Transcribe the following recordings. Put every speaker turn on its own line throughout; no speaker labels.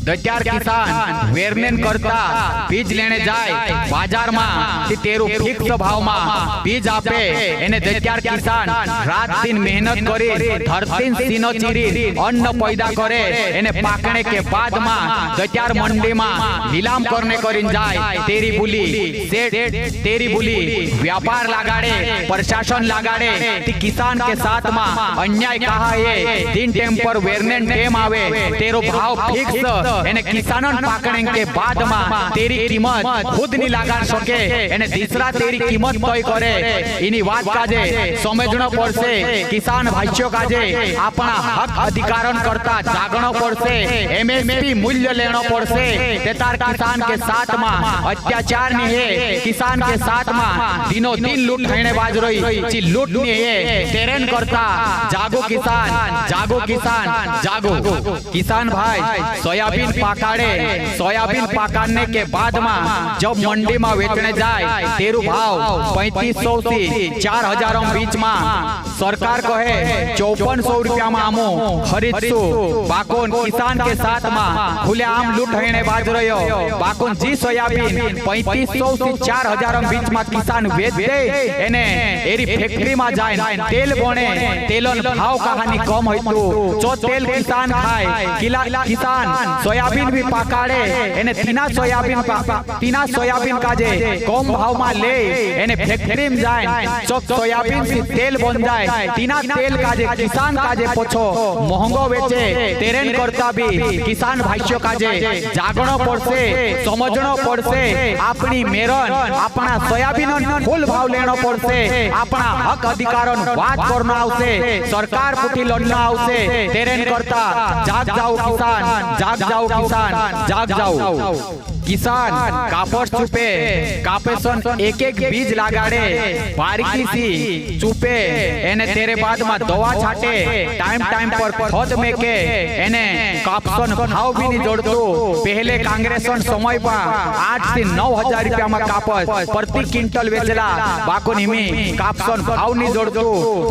दत्यार किसान वेरनेन करता बीज लेने जाए बाजार में तेरू फिक्स भाव में बीज आपे एने दत्यार किसान रात दिन मेहनत करे धरती सीनो चीरी अन्न पैदा करे एने पाकने के बाद में दत्यार मंडी में नीलाम करने करीन जाए तेरी बोली सेठ तेरी बोली व्यापार लगाड़े प्रशासन लगाड़े किसान के साथ में अन्याय कहा है दिन टेम पर वेरनेन टेम आवे तेरो भाव फिक्स एने किसानन पाकने के बाद में तेरी कीमत खुद नहीं लगा सके एने तीसरा तेरी कीमत तय करे इनी बात काजे समझनो पड़से किसान भाइयों काजे अपना हक अधिकारन करता जागनो पड़से एमएसपी मूल्य लेनो पड़से तेतार किसान के साथ में अत्याचार नहीं है किसान के साथ में दिनों दिन लूट खाने बाज रही ची लूट नहीं है तेरेन करता जागो किसान जागो किसान भाई सोयाबीन सोयाबीन पकाने के बाद में जब मंडी में बेचने जाए तेरू भाव 3500 से 4000 बीच में सरकार कहे 5400 रुपया में आमो खरीदसु बाकोन किसान के साथ में खुलेआम लूटने बाज रह्यो बाकोन जी सोयाबीन 3500 से 4000 बीच में किसान बेच दे एने एरी फैक्ट्री में जाए तेल बने तेलन भाव कहानी कम होइतु जो तेल किसान खाए किसान सोयाबीन भी पकाड़े एने तीना सोयाबीन काजे कम भाव में ले एने फैक्ट्री में जाए जो सोयाबीन से तेल बन जाए तीना तेल काजे किसान काजे पछो महंगो बेचे तेरेन करता भी किसान भाइयों काजे जागनो पड़से समझनो पड़से अपनी मेरन अपना सोयाबीन फुल भाव लेनो पड़से अपना हक अधिकारन बात करना आवसे सरकार पुठी लड़ना आवसे तेरेन करता जाग जाओ किसान कापड़ चुपे कापेसन एक बीज लगाड़े बारीकी सी चुपे एने तेरे बाद में दवा छाटे टाइम पर खत में के एने कापसन भाव भी नहीं जोड़तो पहले कांग्रेसन समय पर 8 से 9000 रुपया में कापस प्रति क्विंटल बेचला बाको निमी कापसन भाव नहीं जोड़तो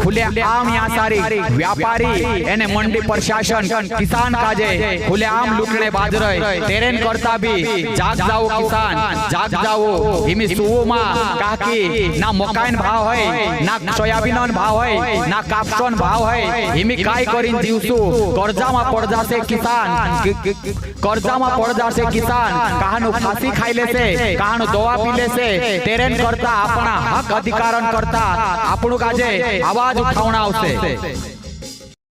खुले आम यहाँ सारी व्यापारी एने मंडी प्रशासन किसान काजे खुले आम लूटने बाज रहे तेरेन करता भी जाग जाओ हिमी सुवमा काकी ना मकान भाव है ना सोयाबीन भाव है ना कापसन भाव है हिमी काय करीन जीवसु कर्जा में पड़ जासे किसान कहानु फांसी खाइले से कहानु दवा पीले से तेरेन करता अपना हक अधिकारन करता आपनु काजे आवाज उठावना आवसे।